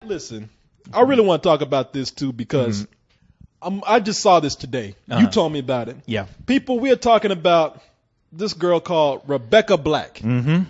Listen, I really want to talk about this too because I just saw this today. You told me about it. Yeah. People, we are talking about this girl called Rebecca Black. Mm-hmm.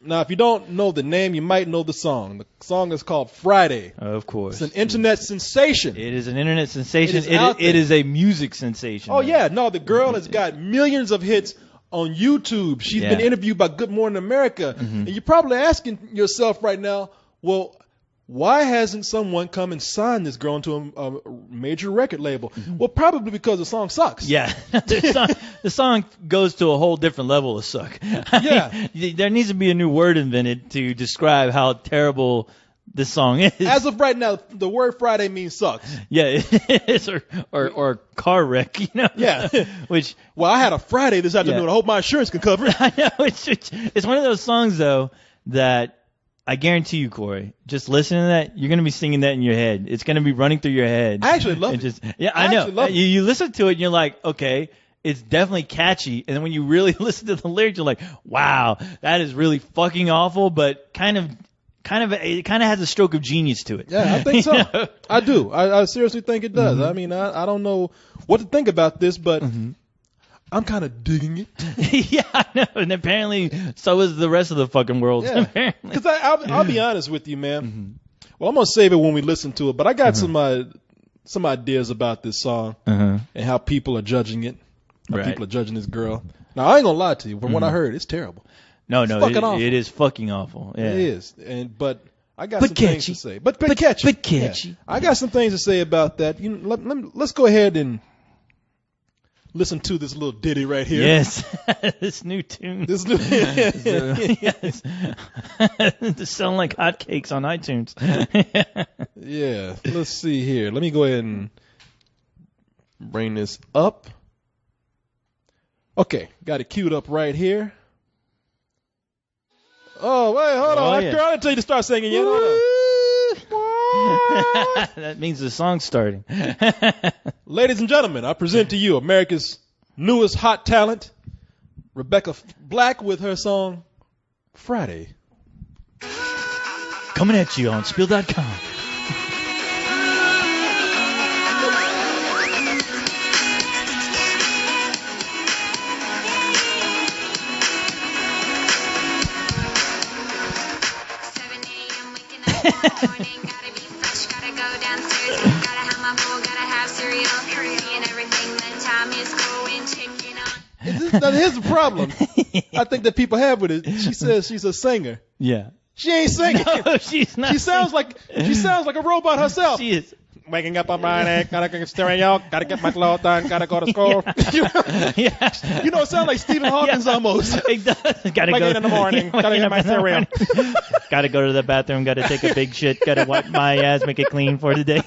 Now, if you don't know the name, you might know the song. The song is called Friday. Of course. It's an internet sensation. It is an internet sensation. It is a music sensation. Oh, yeah. No, the girl has got millions of hits on YouTube. She's been interviewed by Good Morning America. And you're probably asking yourself right now, well, why hasn't someone come and signed this girl into a major record label? Well, probably because the song sucks. Yeah. The song goes to a whole different level of suck. Yeah. There needs to be a new word invented to describe how terrible this song is. As of right now, the word Friday means sucks. Yeah, it is, or car wreck, you know? Yeah. Which, well, I had a Friday this afternoon. I hope my insurance can cover it. I know. It's one of those songs, though, that I guarantee you, Corey, just listen to that, you're going to be singing that in your head. It's going to be running through your head. I actually love it. I know. You listen to it and you're like, okay, it's definitely catchy. And then when you really listen to the lyrics, you're like, wow, that is really fucking awful, but it kind of has a stroke of genius to it. Yeah, I think so. You know? I do. I seriously think it does. I mean, I don't know what to think about this, but I'm kind of digging it. Yeah, I know. And apparently, so is the rest of the fucking world. Yeah. Because I'll be honest with you, man. Well, I'm going to save it when we listen to it, but I got some ideas about this song and how people are judging it. How people are judging this girl. Now, I ain't going to lie to you. From what I heard, it's terrible. No, it is fucking awful. Yeah. It is. But I got some things to say. But catchy. But catchy. Yeah. I got some things to say about that. Let's go ahead and listen to this little ditty right here. Yes. This new tune. This new yes. They sound like hotcakes on iTunes. Yeah. Let's see here. Let me go ahead and bring this up. Okay. Got it queued up right here. Oh, wait, hold on. Girl, I didn't tell you to start singing yet. That means the song's starting. Ladies and gentlemen, I present to you America's newest hot talent, Rebecca Black, with her song, Friday. Coming at you on Spill.com. Now, here's the problem I think that people have with it. She says she's a singer. Yeah. She ain't singing. No, she's not. She sounds like a robot herself. She is. Waking up on Friday, gotta get stereo, gotta get my clothes done, gotta go to school. Yeah. You know, it sounds like Stephen Hawkins almost. It does. Gotta like go 8 in the morning, gotta get my cereal. Gotta go to the bathroom, gotta take a big shit, gotta wipe my ass, make it clean for the day.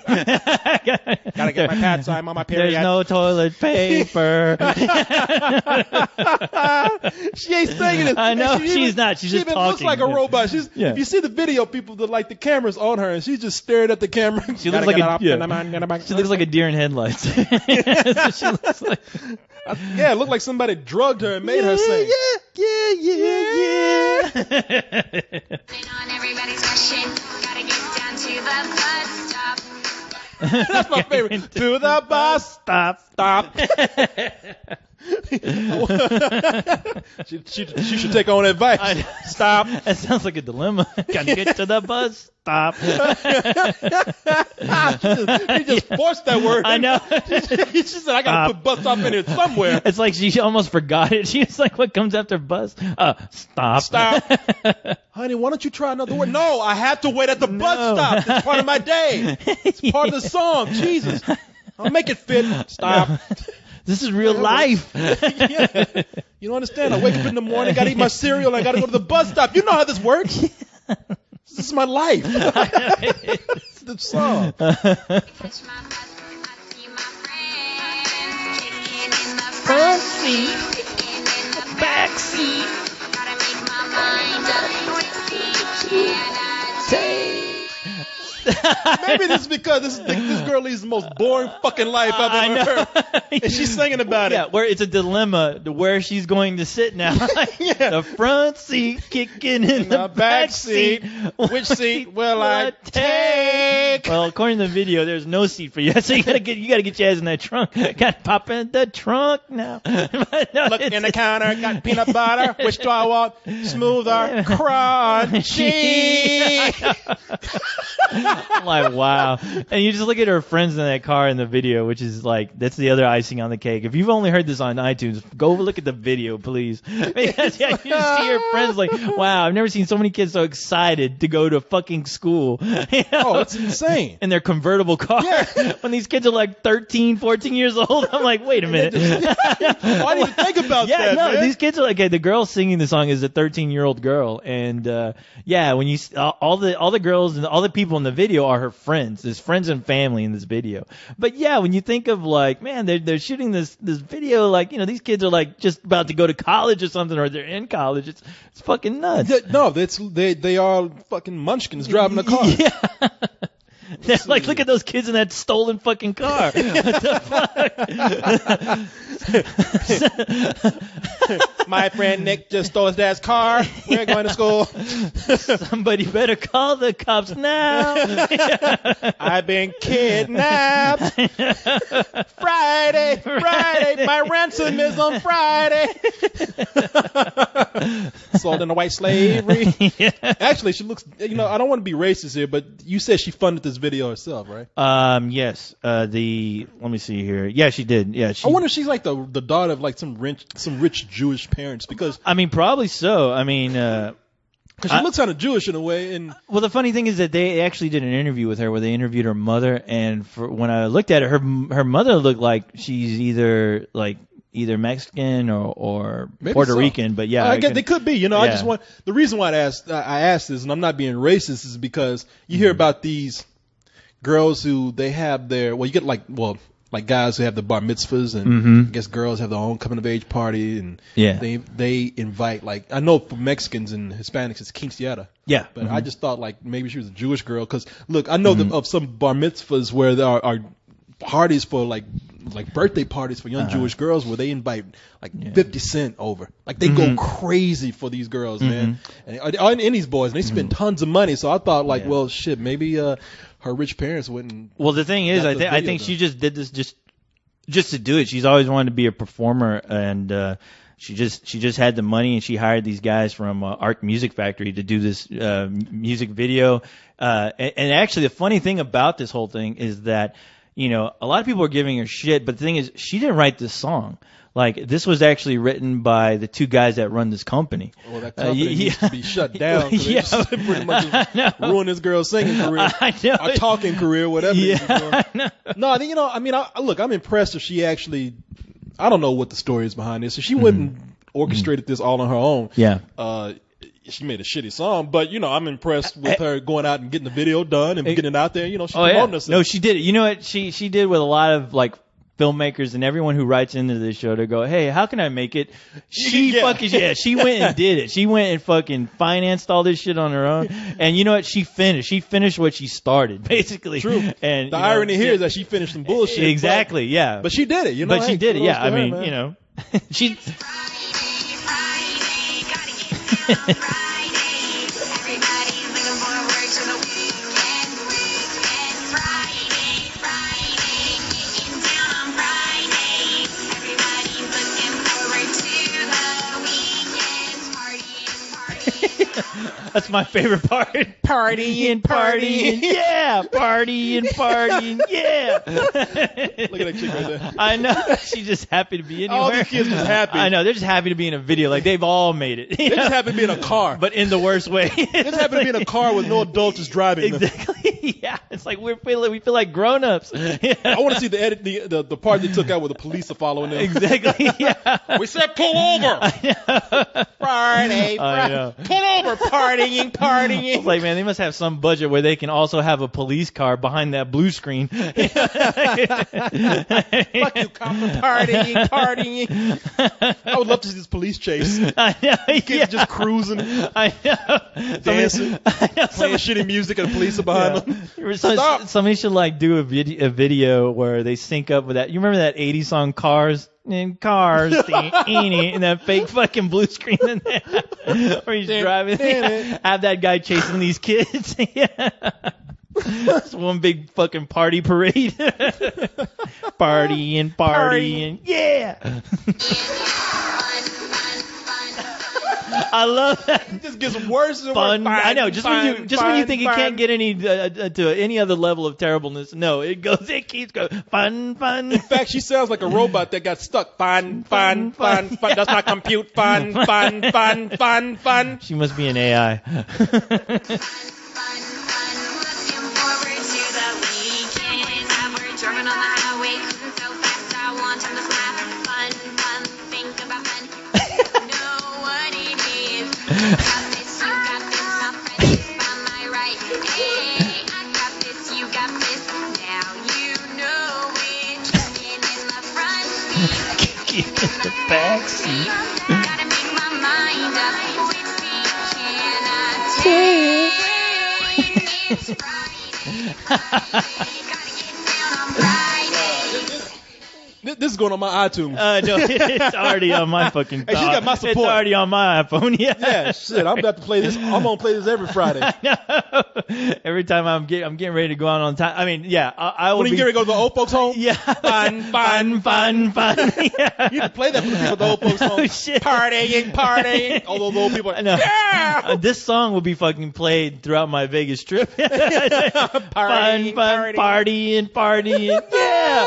Gotta get my pads, so I'm on my period. There's no toilet paper. She ain't singing it. I know, she's not. She's just even talking. Looks like a robot. If you see the video, people that like the cameras on her, and she's just staring at the camera. She looks like she looks like a deer in headlights. That's what she looks like. Yeah, it looked like somebody drugged her and made her sing. Yeah. Everybody's rushing. Gotta get down to the bus stop. That's my favorite. To the bus stop. She should take on advice. Stop. That sounds like a dilemma. Gotta get to the bus stop. He just forced that word. I know. She said, I gotta put bus stop in it somewhere. It's like she almost forgot it. She was like, what comes after bus? Stop. Honey, why don't you try another word? No, I have to wait at the bus stop. It's part of my day. It's part of the song. Jesus. I'll make it fit. Stop. This is real life. Yeah. You don't understand? I wake up in the morning, gotta eat my cereal, and I gotta go to the bus stop. You know how this works. This is my life. It's the song. Front seat, back seat. Maybe this is because this girl leads the most boring fucking life I've ever heard. And she's singing about it. Yeah, where it's a dilemma to where she's going to sit now. Yeah. The front seat kicking in the back seat. Which seat will I take? Well, according to the video, there's no seat for you. So you gotta get your ass in that trunk. Gotta pop in the trunk now. Look in the counter, got peanut butter. Which do I want? Smooth or crunchy? I'm like, wow. And you just look at her friends in that car in the video, which is like, that's the other icing on the cake. If you've only heard this on iTunes, go look at the video, please. Because you just see her friends like, wow, I've never seen so many kids so excited to go to fucking school. Oh, it's insane. In their convertible car. Yeah. When these kids are like 13, 14 years old, I'm like, wait a minute. Why didn't you think about that, man? These kids are like, okay, the girl singing the song is a 13-year-old girl. And, when you, all the girls and all the people in the video are her friends. There's friends and family in this video. But yeah, when you think of like, man, they're shooting this video, like, these kids are like just about to go to college or something, or they're in college. It's fucking nuts. No, they are fucking munchkins driving a car. Yeah. They're like, look at those kids in that stolen fucking car. What the fuck? My friend Nick just stole his dad's car. We're going to school. Somebody better call the cops now. I've been kidnapped. Friday. My ransom is on Friday. Sold into white slavery. Yeah. Actually, she looks, I don't want to be racist here, but you said she funded this video herself, right? Yes. Let me see here. Yeah, she did. Yeah, I wonder if she's like the daughter of like some rich Jewish parents, because I mean, probably so. I mean, because she looks kind of Jewish in a way. And well, the funny thing is that they actually did an interview with her where they interviewed her mother, and when I looked at her mother looked like she's either Mexican or Puerto Rican, but yeah, I guess they could be. Yeah. I just want the reason why I asked this, and I'm not being racist, is because you hear about these girls who they have you get like guys who have the bar mitzvahs, and I guess girls have their own coming of age party, and they invite, like, I know for Mexicans and Hispanics it's quinceañera. Yeah. But I just thought like maybe she was a Jewish girl, because look, I know of some bar mitzvahs where there are parties for like birthday parties for young Jewish girls where they invite like 50 Cent over. Like they go crazy for these girls, man. And these boys, and they spend tons of money. So I thought like, well, shit, maybe her rich parents wouldn't. Well, the thing is, I think she just did this just to do it. She's always wanted to be a performer, and she just had the money, and she hired these guys from Art Music Factory to do this music video. And actually, the funny thing about this whole thing is that, a lot of people are giving her shit, but the thing is, she didn't write this song. Like, this was actually written by the two guys that run this company. Well, that company needs to be shut down. So they just pretty much ruin this girl's singing career. I know. Or talking career, whatever. Yeah, No, I mean, look, I'm impressed if she actually, I don't know what the story is behind this. So she wouldn't orchestrated this all on her own. Yeah. She made a shitty song, but I'm impressed with her going out and getting the video done and getting it out there. She's promoting herself. No, she did it. You know what she did with a lot of like filmmakers and everyone who writes into this show to go, hey, how can I make it? She went and did it. She went and fucking financed all this shit on her own. And you know what? She finished what she started, basically. True. And the irony here is that she finished some bullshit. Exactly. Yeah. But she did it. But she did it. Yeah. I mean, man. she. That's my favorite part. Partying, yeah. Partying, yeah. Look at that chick right there. I know. She's just happy to be anywhere. All these kids just happy. I know. They're just happy to be in a video. Like, they've all made it. They just happy to be in a car. But in the worst way. They just happy to be in a car with no adults just driving them. Exactly. Yeah. It's like we feel like grown-ups. Yeah. I want to see the part they took out where the police are following them. Exactly. Yeah. We said pull over. Friday. I know. Pull over, partying. It's like, man, they must have some budget where they can also have a police car behind that blue screen. Fuck you, copper, partying. I would love to see this police chase. I know. Kids just cruising, I know. dancing, playing shitty music, and the police are behind them. Stop. Somebody should like do a video where they sync up with that. You remember that 80s song Cars? And cars, and that fake fucking blue screen in there, where he's driving. Have that guy chasing these kids. It's one big fucking party parade. Partying, yeah. I love that. It just gets worse and Fun. worse. I know. Just when you think it can't get any to any other level of terribleness, no, it keeps going. Fun. In fact, she sounds like a robot that got stuck. Fun. Does not compute. Fun. She must be an AI. Driving on the highway, cruising so fast, I want him to snap. Fun, think about fun. Know what it is. You got this, my friend, by my right. Hey, I got this, you got this. Now you know which in the front seat. In the back seat. Gotta make my mind up. Which seat can I take? It's Friday. Gotta get down on Friday. This is going on my iTunes. No, it's already on my fucking. Hey, she got my support. It's already on my iPhone. Yeah, shit. I'm about to play this. I'm gonna play this every Friday. I know. Every time I'm getting ready to go out on time. I mean, yeah, I will. When you get ready to go to the old folks' home? Yeah. Fun. Yeah. You can play that for the people at the old folks' home. Oh, shit. Partying. All those old people. I know. Yeah. This song will be fucking played throughout my Vegas trip. Partying. Partying. Yeah.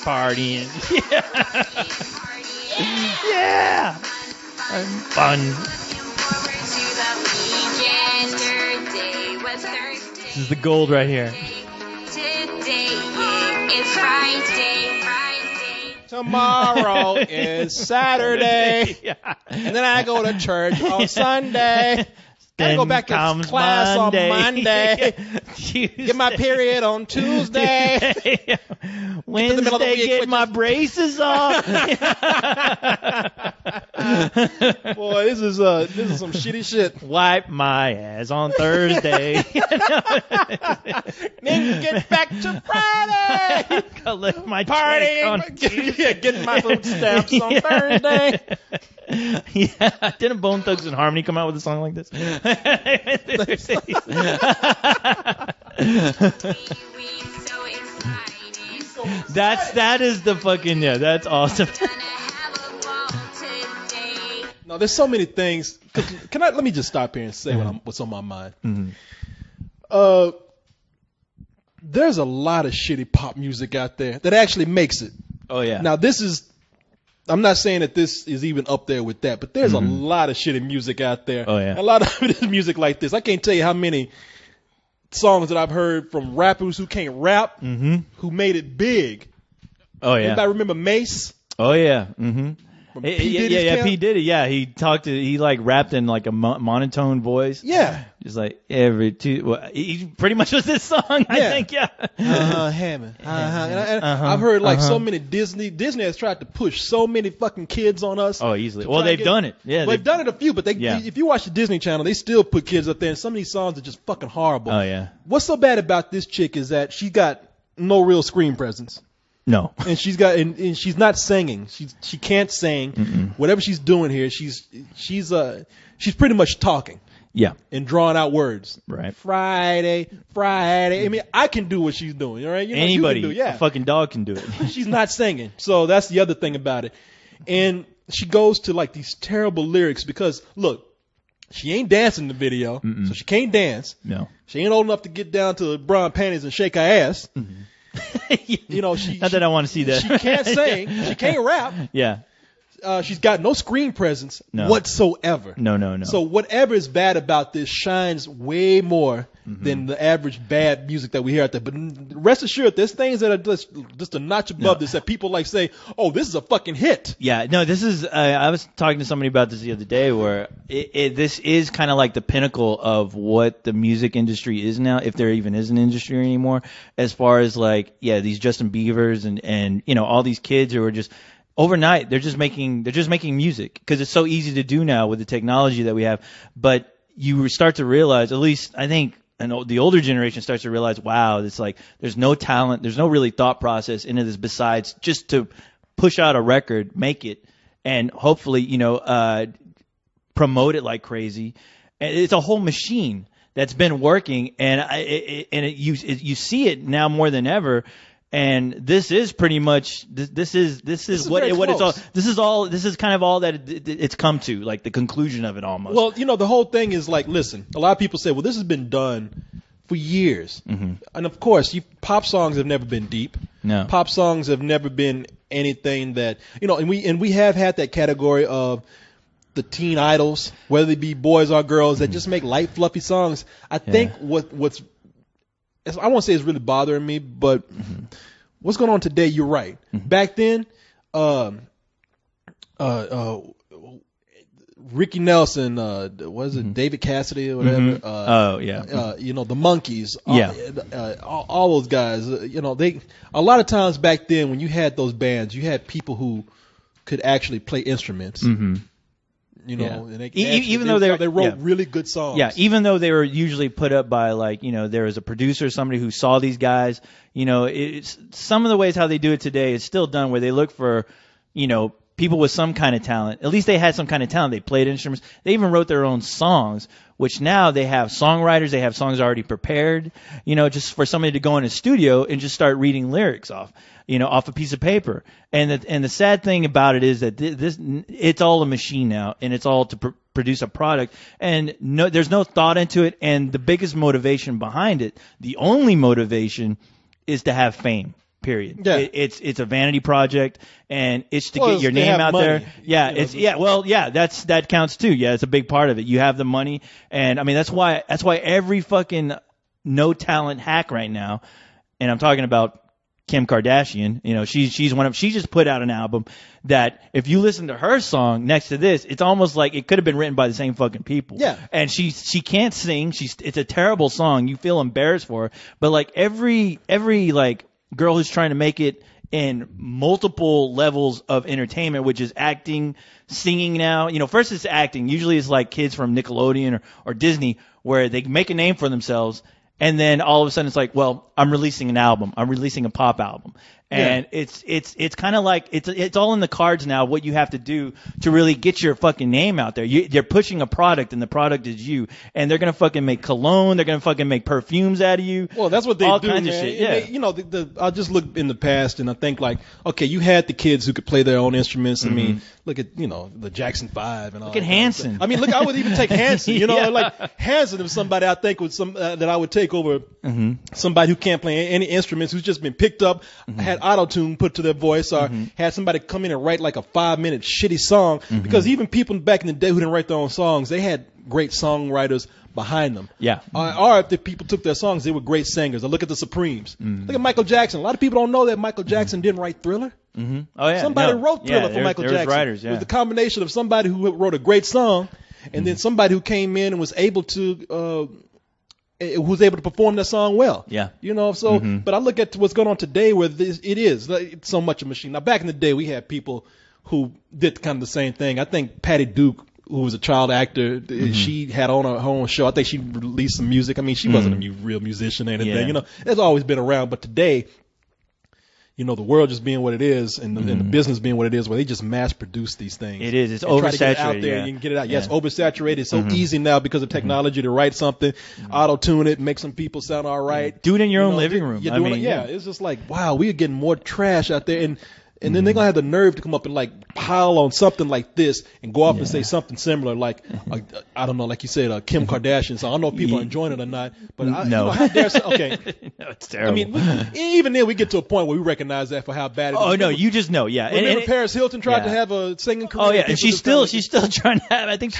Partying. Yeah. Fun. This is the gold right here. Today is Friday. Tomorrow is Saturday. Yeah. And then I go to church on Sunday. Then I go back to class Monday. on Monday. Get my period on Tuesday. Wednesday, get my braces off. Boy, this is some shitty shit. Wipe my ass on Thursday. Then get back to Friday. Collect my Party. check on Getting my food stamps on Thursday. Yeah, didn't Bone Thugs and Harmony come out with a song like this? That is the fucking that's awesome. No, there's so many things. Let me just stop here and say what's on my mind. Mm-hmm. There's a lot of shitty pop music out there that actually makes it. Oh yeah. Now I'm not saying that this is even up there with that, but there's a lot of shitty music out there. Oh, yeah. A lot of it is music like this. I can't tell you how many songs that I've heard from rappers who can't rap, who made it big. Oh, yeah. Anybody remember Mace? Oh, yeah. Mm-hmm. From P. Diddy's camp? P. Diddy. Yeah, he like rapped in like a monotone voice. Yeah. Just like he pretty much was this song, I think, yeah. Hammond. I've heard like so many Disney has tried to push so many fucking kids on us. Oh, easily. Well, they've done it. Yeah. They've done it a few, but if you watch the Disney Channel, they still put kids up there, and some of these songs are just fucking horrible. Oh, yeah. What's so bad about this chick is that she got no real screen presence. No. And she's not singing. She can't sing. Whatever she's doing here, she's pretty much talking. Yeah. And drawing out words. Right. Friday. I mean, I can do what she's doing, all right? You know, anybody, you can do, yeah. a fucking dog can do it. She's not singing. So that's the other thing about it. And she goes to like these terrible lyrics because, look, she ain't dancing in the video, so she can't dance. No. She ain't old enough to get down to the bra and panties and shake her ass. You know, Not that I want to see that. She can't sing. She can't rap. Yeah. she's got no screen presence No. whatsoever. No. So whatever is bad about this shines way more than the average bad music that we hear out there. But rest assured, there's things that are just a notch above this that people like say, oh, this is a fucking hit. Yeah, no, this is. I was talking to somebody about this the other day, where this is kind of like the pinnacle of what the music industry is now, if there even is an industry anymore. As far as like, yeah, these Justin Biebers and you know all these kids who are just overnight they're just making music because it's so easy to do now with the technology that we have. But you start to realize, at least I think. And the older generation starts to realize, wow, it's like there's no talent, there's no really thought process into this besides just to push out a record, make it, and hopefully, you know, promote it like crazy. And it's a whole machine that's been working, and you see it now more than ever. And this is pretty much this is what it's all. This is kind of all that it's come to, like the conclusion of it almost. Well, you know, the whole thing is like, listen, a lot of people say, well, this has been done for years, and of course, pop songs have never been deep. No, pop songs have never been anything that, you know, and we have had that category of the teen idols, whether they be boys or girls, that just make light, fluffy songs. I think what's I won't say it's really bothering me, but what's going on today, you're right. Back then, Ricky Nelson, what is it, David Cassidy or whatever. You know, the Monkees. All those guys. You know, a lot of times back then when you had those bands, you had people who could actually play instruments. You know, and they wrote really good songs. Yeah, even though they were usually put up by, like, you know, there was a producer, somebody who saw these guys. You know, it's some of the ways how they do it today is still done where they look for, you know, people with some kind of talent. At least they had some kind of talent. They played instruments. They even wrote their own songs, which now they have songwriters. They have songs already prepared, you know, just for somebody to go in a studio and just start reading lyrics off a piece of paper. And the sad thing about it is that it's all a machine now, and it's all to produce a product. And there's no thought into it. And the biggest motivation behind it, the only motivation, is to have fame. Period. Yeah. It's a vanity project, and it's to get your name out money. There. Yeah, You know, that counts too. Yeah, it's a big part of it. You have the money, and I mean that's why every fucking no talent hack right now, and I'm talking about Kim Kardashian. You know, she just put out an album that if you listen to her song next to this, it's almost like it could have been written by the same fucking people. Yeah. And she can't sing. It's a terrible song. You feel embarrassed for her, but like every like girl who's trying to make it in multiple levels of entertainment, which is acting, singing now. You know, first it's acting. Usually it's like kids from Nickelodeon or Disney where they make a name for themselves, and then all of a sudden it's like, well, I'm releasing an album. I'm releasing a pop album. And it's kind of like it's all in the cards now what you have to do to really get your fucking name out there. They're pushing a product, and the product is you. And they're gonna fucking make cologne. They're gonna fucking make perfumes out of you. Well, that's what they all do, kinds man. of shit. Yeah. You know, I'll just look in the past, and I think like, okay, you had the kids who could play their own instruments. I mean, look at the Jackson 5 and all. Look at Hanson. I mean, look, I would even take Hanson. You know, like Hanson is somebody I think would that I would take over somebody who can't play any instruments, who's just been picked up, had auto-tune put to their voice, or had somebody come in and write like a 5-minute shitty song. Because even people back in the day who didn't write their own songs, they had great songwriters behind them. Yeah. Or if the people took their songs, they were great singers. Or look at the Supremes. Look at Michael Jackson. A lot of people don't know that Michael Jackson didn't write Thriller. Oh yeah. Somebody wrote Thriller for Michael Jackson. Writers, It was the combination of somebody who wrote a great song, and then somebody who came in and was able to perform that song well. Yeah. You know, so, but I look at what's going on today where it's so much a machine. Now, back in the day, we had people who did kind of the same thing. I think Patty Duke, who was a child actor, she had on her own show. I think she released some music. I mean, she wasn't a real musician or anything. Yeah. You know, it's always been around. But today, you know, the world just being what it is, and the business being what it is, where they just mass produce these things. It is. It's oversaturated. Try to get it out there, and you can get it out. Yes, oversaturated. It's so easy now because of technology to write something, auto-tune it, make some people sound all right. Do it in your own living room. It's just like, wow, we are getting more trash out there, and and then they're gonna have the nerve to come up and like pile on something like this and go off and say something similar, like I don't know, like you said, Kim Kardashian. So I don't know if people are enjoying it or not, but no, you know, how dare okay, no, it's terrible. I mean, even then we get to a point where we recognize that for how bad it is. Oh no, you just know, yeah. Remember and Paris Hilton tried to have a singing career. Oh yeah, and she's still trying to have. I think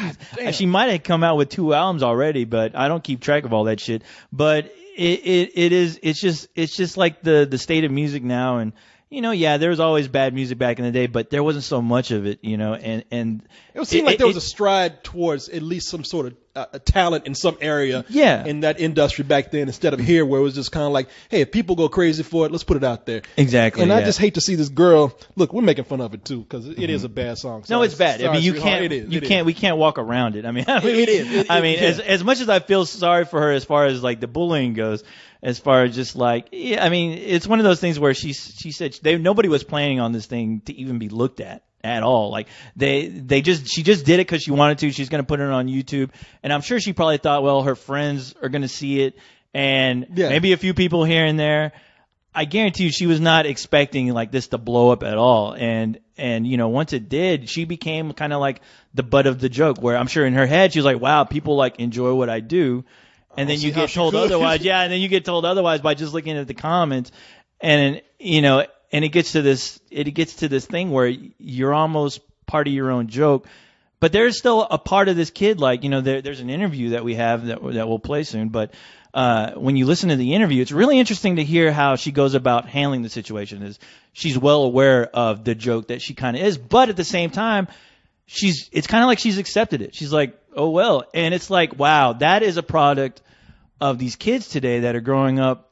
she might have come out with 2 albums already, but I don't keep track of all that shit. But it's just like the state of music now, and you know, yeah, there was always bad music back in the day, but there wasn't so much of it, you know, and it seemed like there was a stride towards at least some sort of a talent in some area in that industry back then, instead of here where it was just kind of like, hey, if people go crazy for it, let's put it out there. Exactly. And I just hate to see this girl. Look, we're making fun of it too because it is a bad song. No, it's bad. I mean, we can't walk around it. I mean, it is. As much as I feel sorry for her as far as like the bullying goes, as far as just like, I mean, it's one of those things where she said nobody was planning on this thing to even be looked at all. Like she just did it because she wanted to. She's going to put it on YouTube, and I'm sure she probably thought, well, her friends are going to see it, and maybe a few people here and there. I guarantee you, she was not expecting like this to blow up at all, and you know, once it did, she became kind of like the butt of the joke. Where I'm sure in her head, she was like, wow, people like enjoy what I do. And then you get told otherwise. Yeah, and then you get told otherwise by just looking at the comments, and you know, and it gets to this thing where you're almost part of your own joke, but there's still a part of this kid. Like, you know, there's an interview that we have that we'll play soon, but when you listen to the interview, it's really interesting to hear how she goes about handling the situation. She's well aware of the joke that she kind of is, but at the same time, it's kind of like she's accepted it. She's like, oh well, and it's like, wow, that is a product of these kids today that are growing up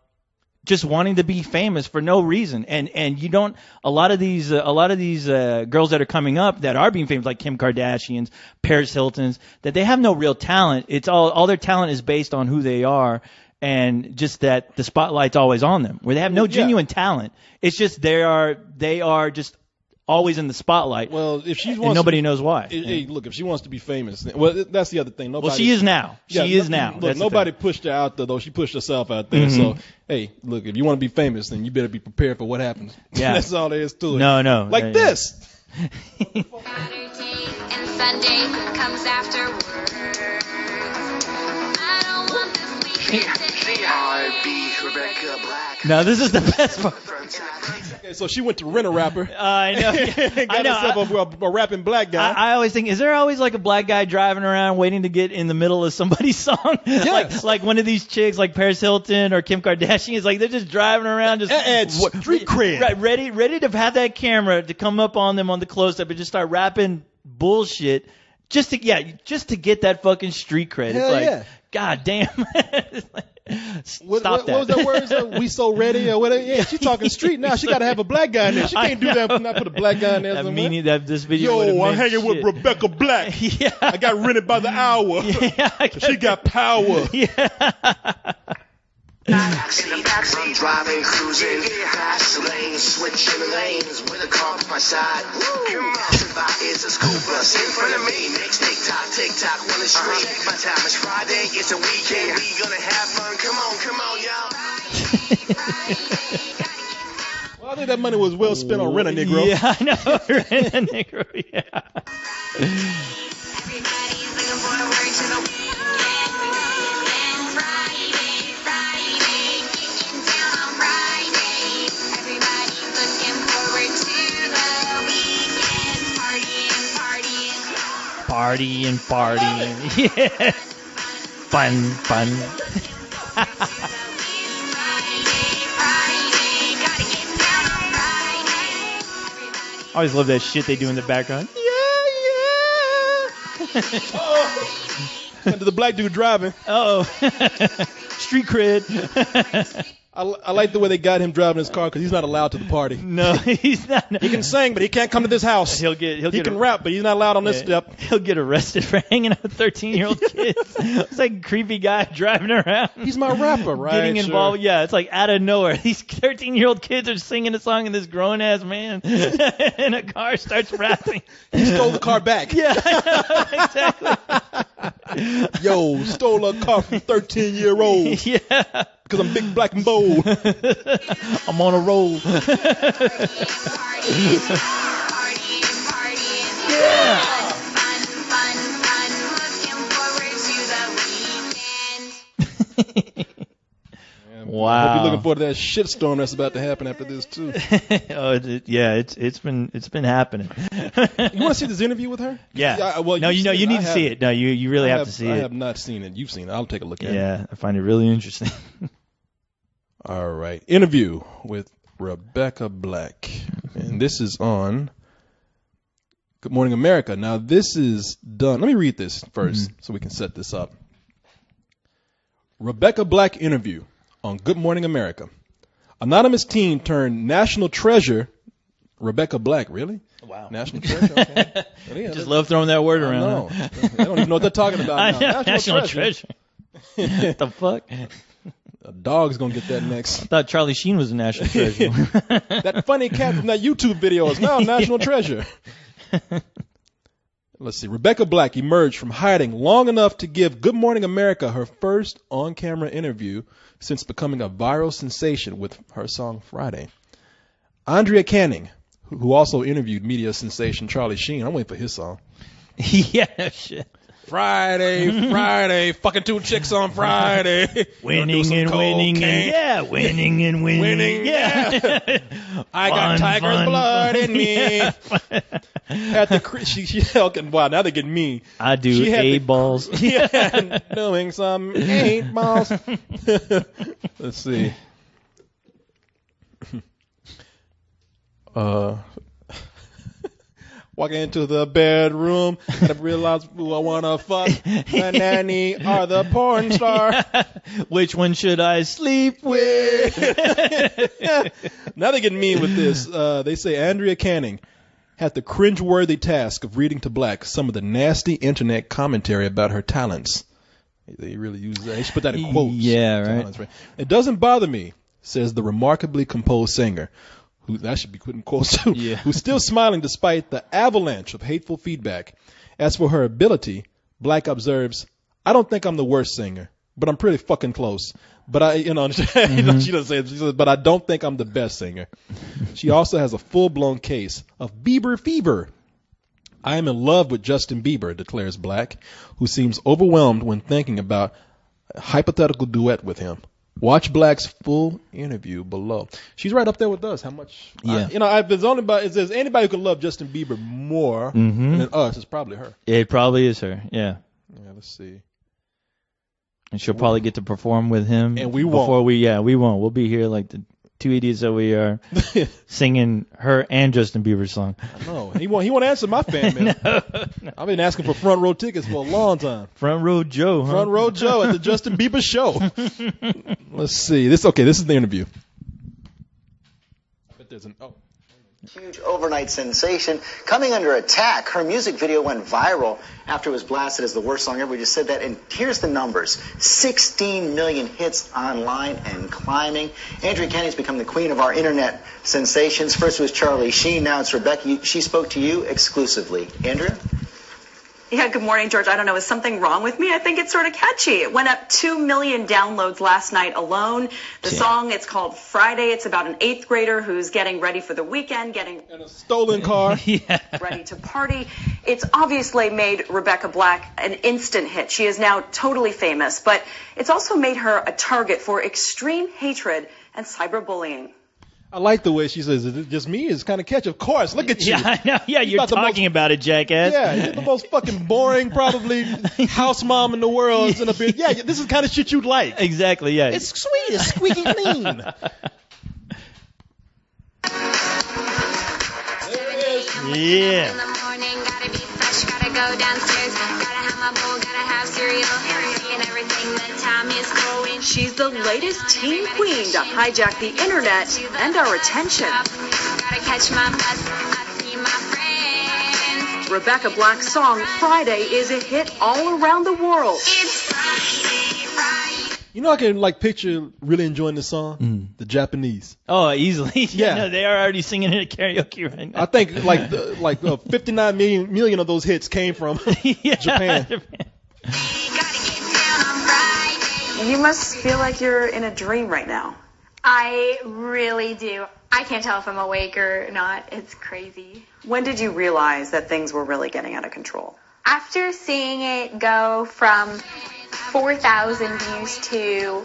just wanting to be famous for no reason, and you don't. A lot of these girls that are coming up that are being famous, like Kim Kardashians, Paris Hiltons, that they have no real talent. It's all their talent is based on who they are, and just that the spotlight's always on them, where they have no genuine talent. It's just they are just always in the spotlight. Well, if she wants, and nobody knows why. Hey, look, if she wants to be famous, well, that's the other thing. Well, she is now. She is now. Look, nobody pushed her out there, though. She pushed herself out there. So, hey, look, if you want to be famous, then you better be prepared for what happens. Yeah. That's all there is to it. No. Like this. Saturday and Sunday comes afterwards. I don't want this weekend to Now, this is the best part. Okay, so she went to Rent a Rapper. I know. I know. Herself a rapping black guy. I always think, is there always like a black guy driving around waiting to get in the middle of somebody's song? Yes. like one of these chicks, like Paris Hilton or Kim Kardashian, is like they're just driving around, just street cred, right? Ready to have that camera to come up on them on the close up and just start rapping bullshit, just to get that fucking street cred. Hell it's like, God damn. What was that word? We so ready or whatever? Yeah, she's talking street now. She got to have a black guy in there. She can't do that and not put a black guy in there. This video. Yo, I'm hanging with Rebecca Black. Yeah. I got rented by the hour. Yeah, she got power. Yeah. In the backseat, driving, cruising, fast lanes, switching lanes with a car by my side. Is a school bus in front of me. Makes tick-tock, on the street. My time is Friday, it's a weekend. We gonna have fun. Come on, y'all. Well, I think that money was well spent on Rent a Negro. Yeah, I know. Rent a Negro, yeah. Everybody's looking forward to the weekend. Friday, getting down on Friday. Everybody's looking forward to the weekend. Partying. Yeah. Fun. Friday, gotta get down on Friday. I always love that shit they do in the background. Under the black dude driving. Oh, street cred. I like the way they got him driving his car because he's not allowed to the party. No, he's not. He can sing, but he can't come to this house. He can rap, but he's not allowed on this step. He'll get arrested for hanging out with 13-year-old kids. It's like a creepy guy driving around. He's my rapper, right? Getting involved. Sure. Yeah, it's like out of nowhere. These 13-year-old kids are singing a song, and this grown-ass man in a car starts rapping. He stole the car back. Yeah, I know, exactly. Yo, stole a car from 13-year-olds. Yeah. because I'm big, black, and bold. I'm on a roll. Yeah. Fun, fun, fun. Looking forward to the weekend. Wow. I hope you're looking forward to that shitstorm that's about to happen after this too. It's been happening. You want to see this interview with her? Yeah. Well, no, you need to see it. No, you really have to see it. I have not seen it. You've seen it. I'll take a look at it. Yeah, I find it really interesting. All right. Interview with Rebecca Black. And this is on Good Morning America. Now, this is done. Let me read this first so we can set this up. Rebecca Black interview on Good Morning America. Anonymous teen turned national treasure. Rebecca Black, really? Wow. National treasure? Okay. Just love throwing that word around. No. They don't even know what they're talking about now. National treasure. What the fuck? A dog's going to get that next. I thought Charlie Sheen was a national treasure. That funny cat from that YouTube video is now a national treasure. Let's see. Rebecca Black emerged from hiding long enough to give Good Morning America her first on-camera interview since becoming a viral sensation with her song Friday. Andrea Canning, who also interviewed media sensation Charlie Sheen. I'm waiting for his song. Yeah, shit. Friday, fucking two chicks on Friday. Winning and winning and winning and winning. Yeah. I got tiger's blood in me. At the okay, wow, now they're getting me. I do eight balls. Yeah, doing some 8 balls. Let's see. Walking into the bedroom, and I realize who I wanna fuck. The nanny or the porn star. Which one should I sleep with? Now they're getting mean with this. They say Andrea Canning had the cringeworthy task of reading to Black some of the nasty internet commentary about her talents. They really use that. They should put that in quotes. Yeah, right. Talents, right. It doesn't bother me, says the remarkably composed singer. Who that should be put in quotes too, yeah. Who's still smiling despite the avalanche of hateful feedback. As for her ability, Black observes, I don't think I'm the worst singer, but I'm pretty fucking close. But I, she doesn't say it, she says, but I don't think I'm the best singer. She also has a full-blown case of Bieber fever. I am in love with Justin Bieber, declares Black, who seems overwhelmed when thinking about a hypothetical duet with him. Watch Black's full interview below. She's right up there with us. How much? Yeah. If there's anybody who can love Justin Bieber more than us, it's probably her. It probably is her. Yeah. Yeah. Let's see. And she'll probably get to perform with him. And we won't. We won't. We'll be here like the two idiots that we are, singing her and Justin Bieber's song. No, he won't answer my fan mail. No. I've been asking for front row tickets for a long time. Front row Joe, huh? Front row Joe at the Justin Bieber show. Let's see. This is the interview. I bet there's an Huge overnight sensation coming under attack. Her music video went viral after it was blasted as the worst song ever. We just said that. And here's the numbers. 16 million hits online and climbing. Andrea Canning's become the queen of our internet sensations. First it was Charlie Sheen. Now it's Rebecca. She spoke to you exclusively. Andrea? Yeah, good morning, George. I don't know, is something wrong with me? I think it's sort of catchy. It went up 2 million downloads last night alone. The song, it's called Friday. It's about an 8th grader who's getting ready for the weekend, getting in a stolen car. ready to party. It's obviously made Rebecca Black an instant hit. She is now totally famous, but it's also made her a target for extreme hatred and cyberbullying. I like the way she says, is it just me? It's kind of catchy. Of course, look at you. Yeah, I know. Yeah, you're talking about it, jackass. Yeah, you're the most fucking boring, probably, house mom in the world. In a bit. Yeah, this is the kind of shit you'd like. Exactly, yeah. It's sweet. It's squeaky clean. There it is. Yeah. In the morning, gotta be fresh, gotta go downstairs, gotta have my bowl, gotta have cereal, and everything, the time is going. She's the latest teen queen to hijack the internet and our attention. Gotta catch my bus, I see my friends. Rebecca Black's song Friday is a hit all around the world. It's Friday. You know, I can picture really enjoying the song. The Japanese. Oh, easily. Yeah. No, they are already singing it at karaoke right now. I think 59 million of those hits came from Japan. Gotta get down on Friday. You must feel like you're in a dream right now. I really do. I can't tell if I'm awake or not. It's crazy. When did you realize that things were really getting out of control? After seeing it go from 4,000 views to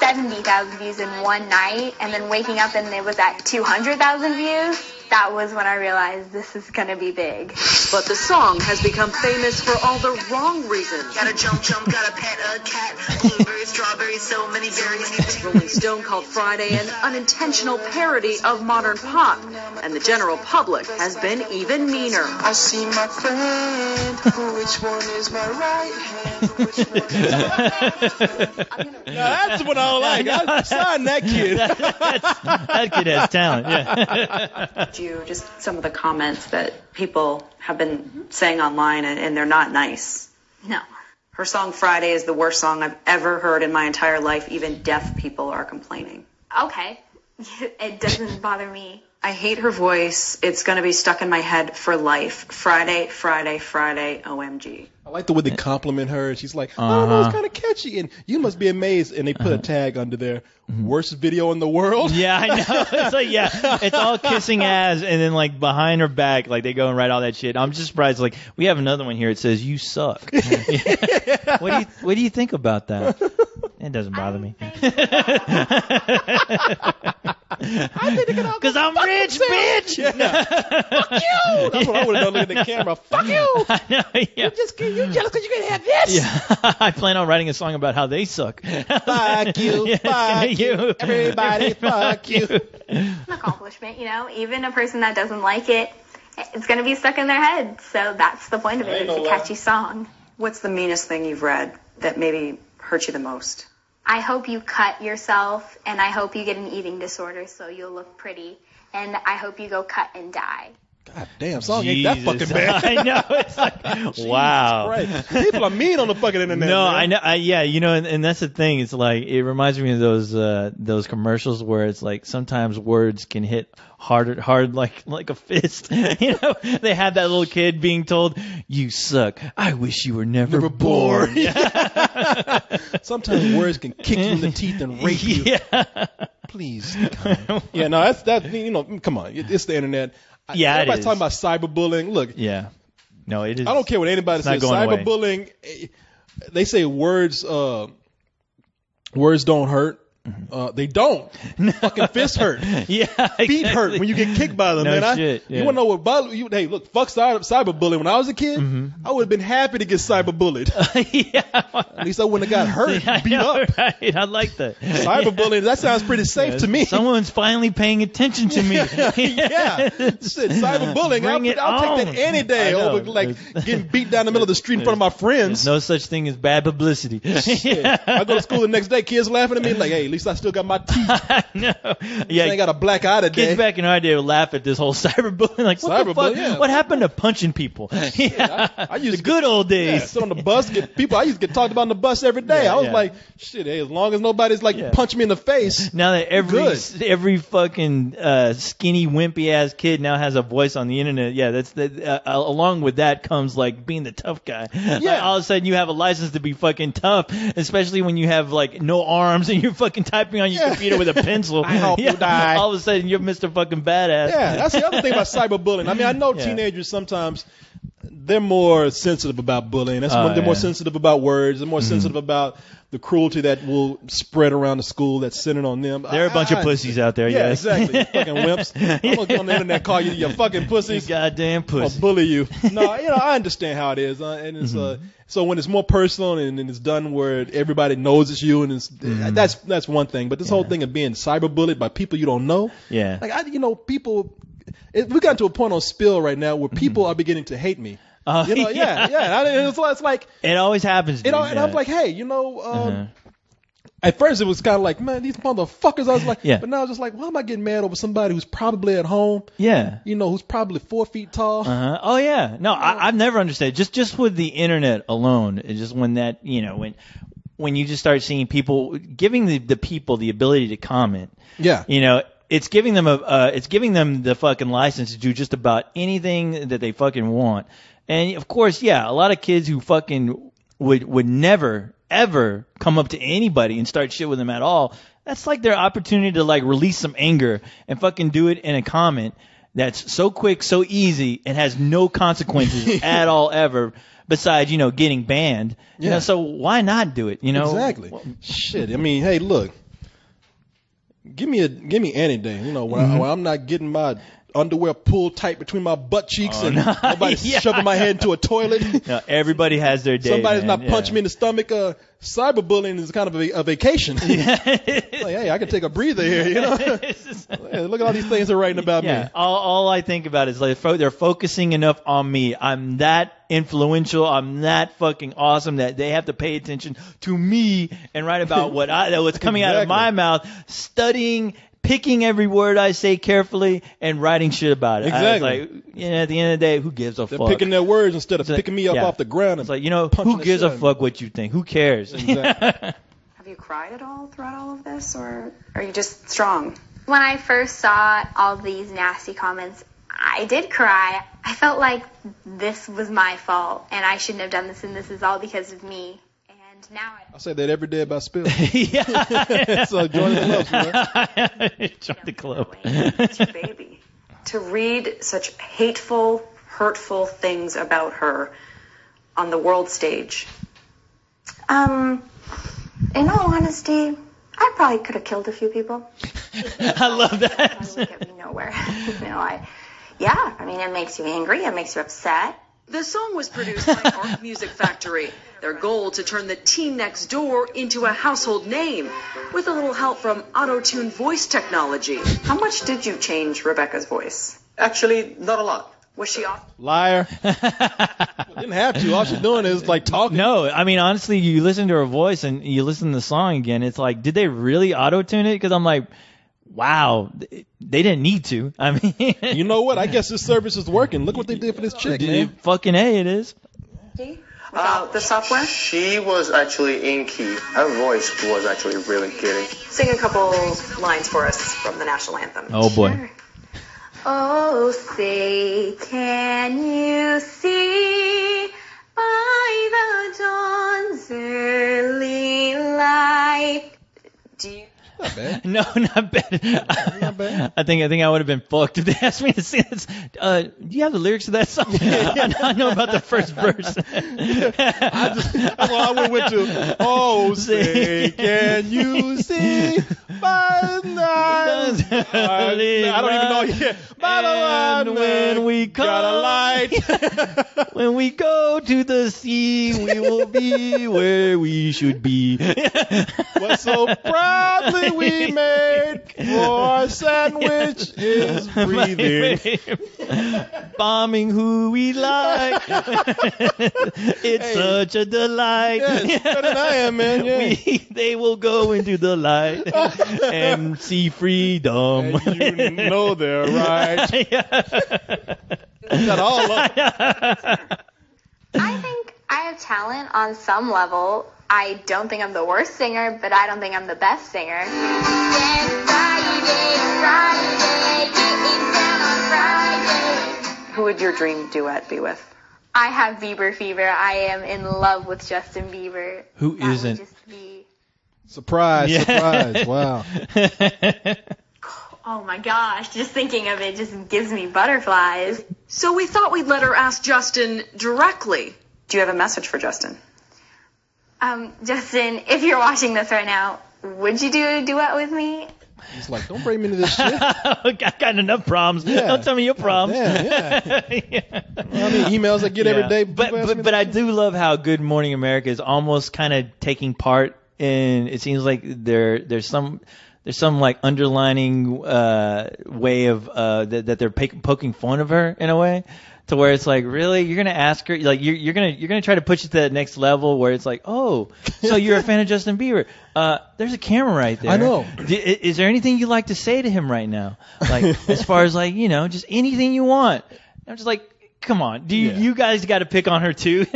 70,000 views in one night, and then waking up and it was at 200,000 views, that was when I realized this is going to be big. But the song has become famous for all the wrong reasons. Gotta jump, gotta pet a cat. Blueberry, strawberry, so many berries. Rolling Stone called Friday an unintentional parody of modern pop, and the general public has been even meaner. I see my friend. Which one is my right hand? Which one is Now, that's what I like. I signed that kid. That kid has talent. Yeah. Just some of the comments that people have been saying online, and they're not nice. No. Her song Friday is the worst song I've ever heard in my entire life. Even deaf people are complaining. Okay. It doesn't bother me. I hate her voice. It's going to be stuck in my head for life. Friday, Friday, Friday, OMG. I like the way they compliment her. She's like, I don't know, it's kind of catchy. And you must be amazed. And they put a tag under there, worst video in the world. Yeah, I know. It's like, yeah, it's all kissing ass, and then like behind her back, like they go and write all that shit. I'm just surprised. Like we have another one here. It says you suck. What do you think about that? It doesn't bother me. I think they can all Because I'm rich, bitch. Yeah. Fuck you. That's what I would have done looking at the camera. Fuck you. I know, yeah. You jealous because you can have this? Yeah. I plan on writing a song about how they suck. Fuck you. Yeah, Fuck you. Everybody, fuck you. An accomplishment, you know. Even a person that doesn't like it, it's going to be stuck in their head. So that's the point of it. It's a catchy song. What's the meanest thing you've read that maybe hurt you the most? I hope you cut yourself, and I hope you get an eating disorder so you'll look pretty, and I hope you go cut and die. God damn, song ain't that fucking bad. I know. It's like, wow. Christ. People are mean on the fucking internet. No, man. I know. Yeah, you know, and that's the thing. It's like it reminds me of those commercials where it's like sometimes words can hit hard like a fist. You know, they had that little kid being told, "You suck. I wish you were never born." Yeah. Sometimes words can kick you in the teeth and rape you. Yeah. Please. Yeah, no, that's you know, come on. It's the internet. Yeah, everybody's it is. talking about cyberbullying. Look, Yeah. No, it is. I don't care what anybody It's not says. going away. Cyberbullying, they say words don't hurt. They don't. Fucking fists hurt. Yeah. Feet hurt when you get kicked by them, No man. shit, You yeah. want to know what bother you? Hey, look, fuck cyberbullying. When I was a kid, I would have been happy to get cyberbullied. Yeah. At least I wouldn't have got hurt, I beat know, up. right? I like that. Cyberbullying, that sounds pretty safe to me. Someone's finally paying attention to me. Yeah. Shit, cyberbullying, Bring it I'll take on. that any day I know. over like getting beat down the middle of the street in front of my friends. No such thing as bad publicity. Shit. I go to school the next day, kids laughing at me like, hey, at least I still got my teeth. I know. I Yeah. ain't got a black eye today. Kids back in our day would laugh at this whole cyberbullying. Like, what the fuck? Cyberbullying, yeah. What happened to punching people? Yeah. I used the to good old Yeah, days. sit on the bus, I used to get talked about on the bus every day. Yeah, I was yeah. like, shit, hey, as long as nobody's like Yeah. punching me in the face. Now that Good. every fucking skinny wimpy ass kid now has a voice on the internet, yeah, that's along with that comes like being the tough guy. Like, all of a sudden you have a license to be fucking tough, especially when you have like no arms and you're fucking typing on your computer with a pencil. I hope you die. All of a sudden you're Mr. fucking badass. Yeah, that's the other thing about cyberbullying. I mean, I know Yeah. teenagers sometimes they're more sensitive about bullying. That's when they're more yeah. sensitive about words. They're more sensitive about the cruelty that will spread around the school that's centered on them. There are a bunch of pussies out there, Yeah, yes. exactly. Fucking wimps. I'm gonna go on the internet and call you your fucking You pussies. goddamn Or pussy. bully you. No, you know, I understand how it is, and it's so when it's more personal and it's done where everybody knows it's you, and it's that's one thing. But this whole thing of being cyberbullied by people you don't know, Yeah. like people, we got to a point on Spill right now where people are beginning to hate me. Oh, You know, yeah. It's like It always happens. you know, dude, and yeah. I'm like, hey, you know. At first, it was kind of like, man, these motherfuckers. I was like, Yeah. but now I was just like, why am I getting mad over somebody who's probably at home? Yeah. You know, who's probably 4 feet tall. Uh-huh. Oh yeah. No, I've never understood. Just with the internet alone, it's just when that when you just start seeing people giving the people the ability to comment. Yeah. You know, it's giving them the fucking license to do just about anything that they fucking want. And of course, yeah, a lot of kids who fucking would never ever come up to anybody and start shit with them at all, that's like their opportunity to like release some anger and fucking do it in a comment that's so quick, so easy, and has no consequences at all ever, besides, you know, getting banned. You know, so why not do it, you know? Exactly. Well, shit. I mean, hey, look. Give me any day, you know, when I'm not getting my underwear pulled tight between my butt cheeks and nobody's shoving my head into a toilet. No, everybody has their day. Somebody's not punching me in the stomach. Cyberbullying is kind of a vacation. Like, hey, I can take a breather here, you know. Hey, look at all these things they're writing about me. All I think about is like they're focusing enough on me. I'm that influential. I'm that fucking awesome that they have to pay attention to me and write about what's coming out of my mouth, studying, picking every word I say carefully, and writing shit about it. Exactly. Like, you know, at the end of the day, who gives a fuck? They're picking their words instead of picking me up off the ground. It's like, you know, who gives a fuck what you think? Who cares? Have you cried at all throughout all of this, or are you just strong? When I first saw all these nasty comments, I did cry. I felt like this was my fault, and I shouldn't have done this, and this is all because of me. And now I say that every day about Spill. Yeah. So join the club, man. Join the club. It's your baby. To read such hateful, hurtful things about her on the world stage. In all honesty, I probably could have killed a few people. I love that. it would get me nowhere. I mean, it makes you angry. It makes you upset. The song was produced by Art Music Factory. Their goal to turn the teen next door into a household name with a little help from auto-tune voice technology. How much did you change Rebecca's voice? Actually, not a lot. Was she off? Liar. Didn't have to. All she's doing is like talking. No, I mean, honestly, you listen to her voice and you listen to the song again, it's like, did they really auto-tune it? Because I'm like, wow, they didn't need to. I mean, you know what? I guess this service is working. Look what they did for this chick, man. Fucking A, it is. Without the software? She was actually in key. Her voice was actually really getting. Sing a couple lines for us from the national anthem. Oh, boy. Sure. Oh, say, can you see by the dawn's early light? Do you? Not bad. No, not bad. Not bad. I think I would have been fucked if they asked me to sing this. Do you have the lyrics to that song? I know about the first verse. That's all I went to. Oh, say, can you see by the night? I don't even know yet. By the light, when we come, got a light. When we go to the sea, we will be where we should be. But so proudly we made, for our sandwich is breathing. Bombing who we like. It's such a delight. Yes, better than I am, man. Yeah. They will go into the light and see freedom. And you know they're right. Got all of them. I think I have talent on some level. I don't think I'm the worst singer, but I don't think I'm the best singer. Who would your dream duet be with? I have Bieber fever. I am in love with Justin Bieber. Who That would isn't? just be... Surprise, surprise. Wow. Oh my gosh, just thinking of it just gives me butterflies. So we thought we'd let her ask Justin directly. Do you have a message for Justin? Justin, if you're watching this right now, would you do a duet with me? He's like, don't bring me into this shit. I got enough problems. Yeah. Don't tell me your problems. Damn, yeah. Well, I mean, emails I get every day. But I do love how Good Morning America is almost kind of taking part in. It seems like there's some like underlining way of that they're poking fun of her in a way, to where it's like, really, you're gonna ask her, like you're gonna try to push it to that next level where it's like, oh, so you're a fan of Justin Bieber? There's a camera right there. I know. Is there anything you'd like to say to him right now? Like as far as like, you know, just anything you want. I'm just like, come on, you guys got to pick on her too?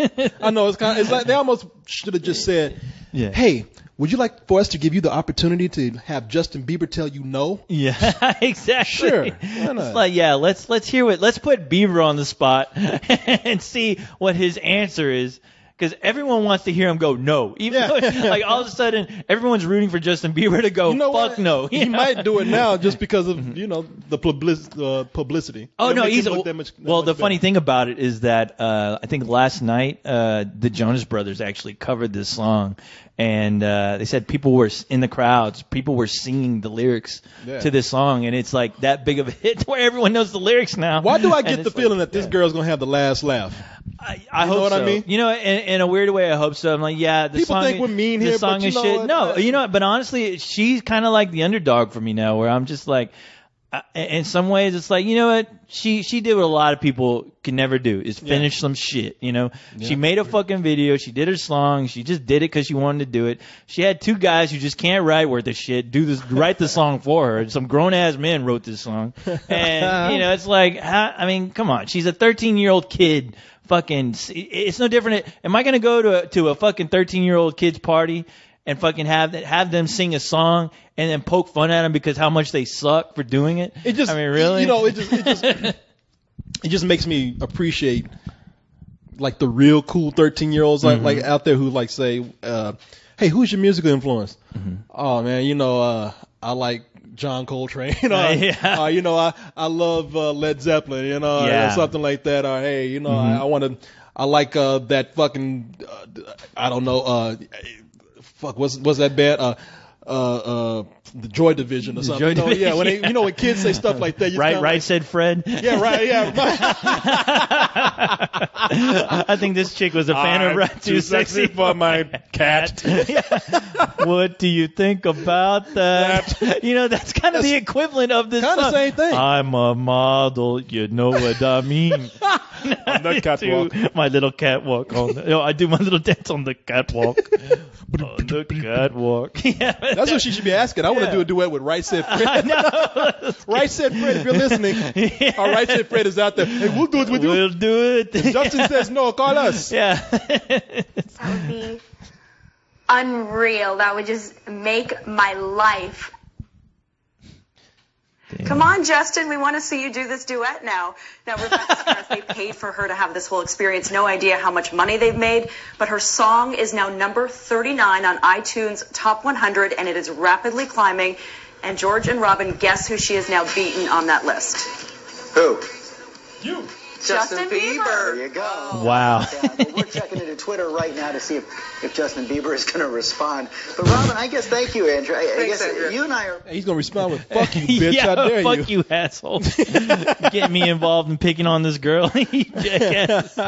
I know it's like they almost should have just said, hey, would you like for us to give you the opportunity to have Justin Bieber tell you no? Yeah, exactly. Sure. Why not? It's like, yeah, let's hear let's put Bieber on the spot and see what his answer is. Because everyone wants to hear him go no. Even though, like all of a sudden, everyone's rooting for Justin Bieber to go fuck no. He might do it now just because of the publicity. Oh no, he's the funny thing about it is that I think last night the Jonas Brothers actually covered this song, and they said people were in the crowds, people were singing the lyrics to this song, and it's like that big of a hit where everyone knows the lyrics now. Why do I get the feeling that this girl's gonna have the last laugh? I hope what so. I mean? You know, in a weird way, I hope so. I'm like, the people song, think we're mean the here, song but is you know shit. what? No, you know what? But honestly, she's kind of like the underdog for me now, where I'm just like, in some ways, it's like, you know what? She did what a lot of people can never do, is finish some shit, you know? Yeah. She made a fucking video. She did her song. She just did it because she wanted to do it. She had two guys who just can't write worth of shit write the song for her. Some grown-ass men wrote this song. And, you know, it's like, I mean, come on. She's a 13-year-old kid. Fucking, it's no different. Am I going to go to a fucking 13-year-old kid's party and fucking have them sing a song and then poke fun at them because how much they suck for doing it? It just, I mean, really? You know, it just makes me appreciate like the real cool 13-year-olds like out there who like say, hey, who's your musical influence? Oh man, you know, I like John Coltrane, you know, I love Led Zeppelin, you know, or something like that. Or hey, you know, I like that fucking, I don't know, what's that band? The Joy Division or something. Yeah, when kids say stuff like that, right, said Fred. Yeah, right, yeah. I think this chick was a fan of Right Too Sexy for my cat. What do you think about that? You know, that's kind of the equivalent of this. Kind of same thing. I'm a model, you know what I mean. On the catwalk. My little catwalk I do my little dance on the catwalk. On the catwalk. That's what she should be asking. I want to do a duet with Right Said Fred. I know. Right Said Fred, if you're listening, our Right Said Fred is out there. Hey, we'll do it with you. We'll do it. If Justin says no, call us. Yeah. That would be unreal. That would just make my life. Damn. Come on, Justin. We want to see you do this duet now. Now, Rebecca's parents, they paid for her to have this whole experience. No idea how much money they've made, but her song is now number 39 on iTunes Top 100, and it is rapidly climbing. And George and Robin, guess who she is now beaten on that list? Who? You. Justin Bieber. There you go. Wow. We're checking into Twitter right now to see if Justin Bieber is going to respond. But Robin, I guess thank you, Andrew. I guess Andrew. you and I are. He's gonna respond with "fuck you, bitch." How dare you? Fuck you, asshole. Get me involved in picking on this girl. You jackass.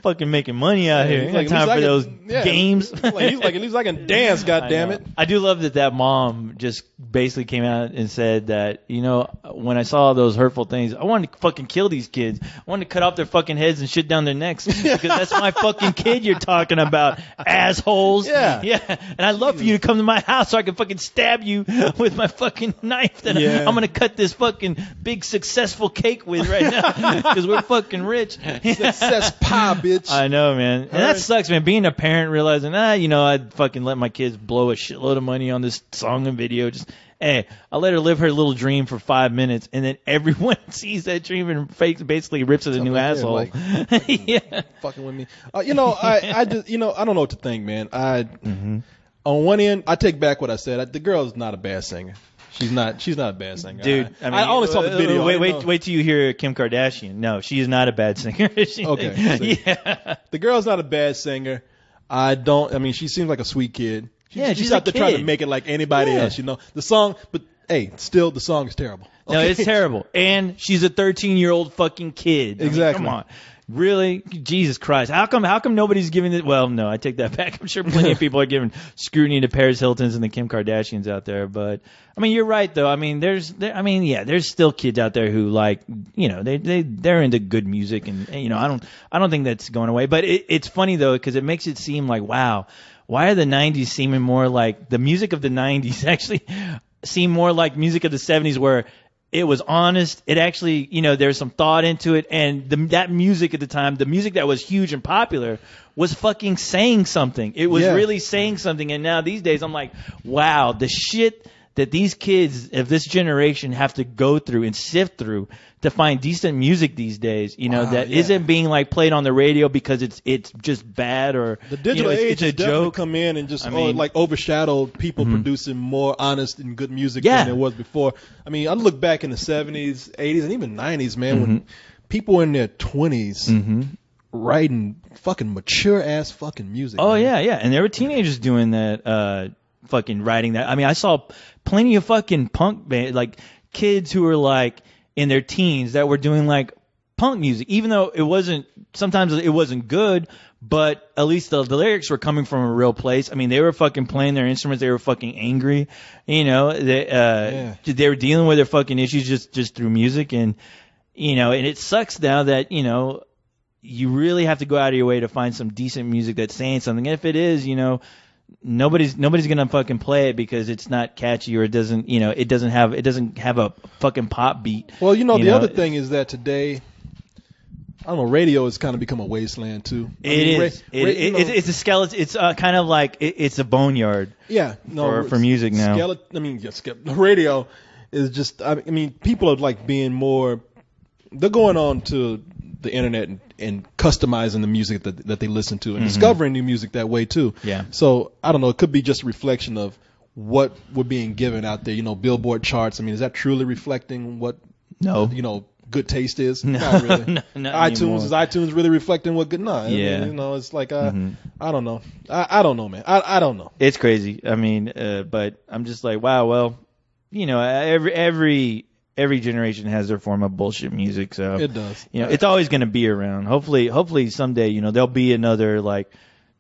Fucking making money out here. Like, time for those games. He's like, at least I can dance, goddammit. I do love that mom just basically came out and said that, you know, when I saw those hurtful things, I wanted to fucking kill these kids. I wanted to cut off their fucking heads and shit down their necks because that's my fucking kid you're talking about, assholes. Yeah. And I'd love for you to come to my house so I can fucking stab you with my fucking knife that I'm going to cut this fucking big successful cake with right now because we're fucking rich. Success pie, bitch. I know, man. And that sucks, man. Being a parent, realizing, you know, I'd fucking let my kids blow a shitload of money on this song and video. Just, hey, I'll let her live her little dream for 5 minutes, and then everyone sees that dream and basically rips it a new asshole. Like, fucking with me. You know, I just, you know, I don't know what to think, man. On one end, I take back what I said. The girl is not a bad singer. She's not a bad singer. Dude, I mean, I only saw the video. Wait till you hear Kim Kardashian. No, she is not a bad singer. Okay. Yeah. The girl's not a bad singer. I mean, she seems like a sweet kid. She's out there trying to make it like anybody else, you know. The song, but hey, still the song is terrible. Okay? No, it's terrible. And she's a 13-year-old fucking kid. Exactly. I mean, come on. Really? Jesus Christ. How come nobody's giving it? Well, no, I take that back. I'm sure plenty of people are giving scrutiny to Paris Hiltons and the Kim Kardashians out there. But, I mean, you're right, though. I mean, there's still kids out there who like, you know, they're into good music. And, you know, I don't think that's going away. But it's funny, though, because it makes it seem like, wow, why are the 90s seeming more like the music of the 90s actually seem more like music of the 70s where it was honest. It actually, you know, there's some thought into it. And that music at the time, the music that was huge and popular, was fucking saying something. It was really saying something. And now these days, I'm like, wow, the shit that these kids of this generation have to go through and sift through to find decent music these days, that isn't being like played on the radio because it's just bad or the digital age it's a has definitely joke. come in and just like overshadowed people producing more honest and good music Yeah. than there was before. I mean, I look back in the 70s, 80s, and even 90s, man, when people were in their 20s writing fucking mature ass fucking music. Oh man. yeah, and there were teenagers doing that, fucking writing that. I mean, I saw plenty of fucking punk band, like kids who were like in their teens that were doing like punk music, even though sometimes it wasn't good, but at least the lyrics were coming from a real place. I mean, they were fucking playing their instruments, they were fucking angry, they were dealing with their fucking issues just through music, and and it sucks now that you really have to go out of your way to find some decent music that's saying something. And if it is, nobody's gonna fucking play it because it's not catchy or it doesn't have a fucking pop beat. Well, the other thing is that today, I don't know, radio has kind of become a wasteland too. It's a skeleton. It's kind of like it's a boneyard. Yeah, for music now. Radio is just. I mean, people are like being more. They're going on to the internet and customizing the music that they listen to and discovering new music that way too. Yeah. So I don't know. It could be just a reflection of what we're being given out there. Billboard charts. I mean, is that truly reflecting what? No. Good taste is? No. Not really. Not iTunes anymore. Is iTunes really reflecting what good? No. Yeah. I mean, it's like I don't know. I don't know, man. I don't know. It's crazy. I mean, but I'm just like, wow. Well, every generation has their form of bullshit music, so it does. It's always going to be around. Hopefully someday, there'll be another like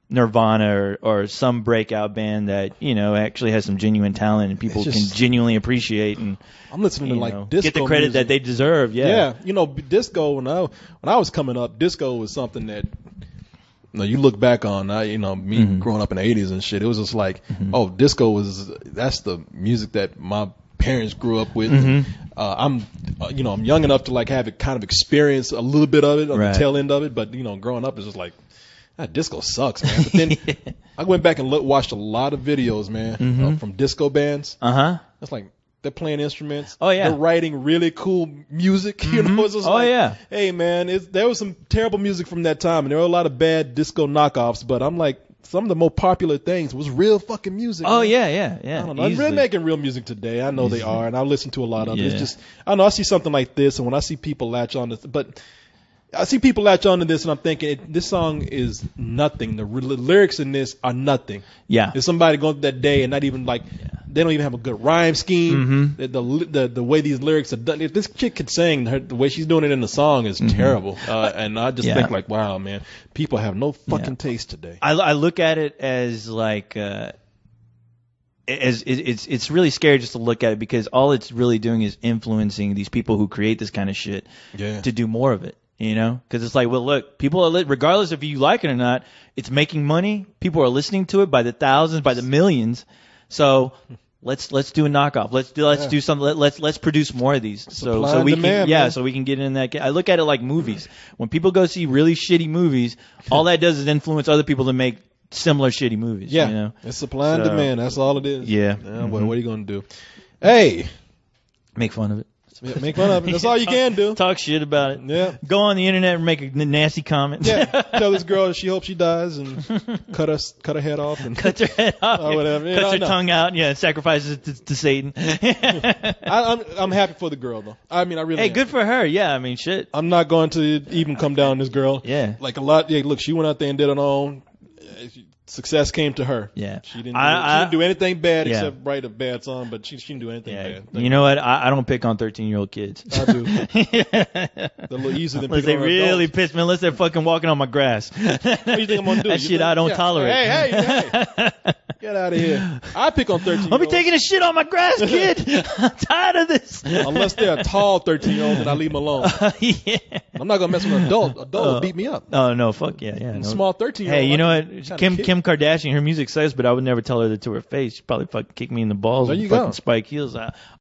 Nirvana or some breakout band that actually has some genuine talent and people can genuinely appreciate, and I'm listening to like disco get the credit music that they deserve. Yeah. Disco when I was coming up, disco was something that you look back on. Me growing up in the 80s and shit, it was just like, oh, disco that's the music that my parents grew up with. I'm young enough to like have it kind of experience a little bit of it on the tail end of it, but growing up is just like, that disco sucks, man. But then I went back and watched a lot of videos, man, from disco bands. It's like they're playing instruments. Oh yeah, they're writing really cool music. It's just hey man, there was some terrible music from that time, and there were a lot of bad disco knockoffs. But I'm like, some of the more popular things was real fucking music. Oh, man. yeah. I don't know. I'm really making real music today. I know they are, and I listen to a lot of it. It's just, I don't know, I see something like this, and when I see people latch on to this, but I see people latch on to this, and I'm thinking, this song is nothing. The lyrics in this are nothing. Yeah. There's somebody going through that day and not even like, they don't even have a good rhyme scheme. The way these lyrics are done. If this chick could sing, the way she's doing it in the song is terrible. And I just think like, wow, man, people have no fucking taste today. I look at it as like, it's really scary just to look at it because all it's really doing is influencing these people who create this kind of shit to do more of it. Because it's like, well, look, people are regardless if you like it or not, it's making money. People are listening to it by the thousands, by the millions. So let's do a knockoff. Let's do something. Let's produce more of these. So we can so we can get in that. I look at it like movies. When people go see really shitty movies, all that does is influence other people to make similar shitty movies. Yeah, it's supply and demand. That's all it is. Yeah. Well, what are you gonna do? Hey, make fun of it. Yeah, make fun of it. That's all you can do. Talk shit about it. Yeah. Go on the internet and make a nasty comment. Yeah. Tell this girl that she hopes she dies and cut her head off and cuts her head off. Or whatever. Cuts her tongue out. Yeah. Sacrifices it to Satan. I'm happy for the girl though. I mean, I really. Hey, am. good for her. Yeah. I mean, shit. I'm not going to even come down on this girl. Yeah. Like a lot. Yeah. Look, she went out there and did it on. Success came to her. Yeah. She didn't do anything bad except write a bad song, but she didn't do anything bad. You know what? I don't pick on 13-year-old kids. I do. They're a little easier than picking on they really piss me unless they're fucking walking on my grass. What do you think I'm going to do? That shit I don't tolerate. Hey. Get out of here. I pick on 13-year-olds. I'll be taking a shit on my grass, kid. I'm tired of this. Unless they're a tall 13-year-old, then I leave them alone. Yeah. I'm not going to mess with an adult. Adult will beat me up. Oh, no, fuck yeah. No. Small 13-year-old. Hey, you know what? Kim Kardashian, her music sucks, but I would never tell her that to her face. She'd probably fucking kick me in the balls there with you fucking go. spike heels.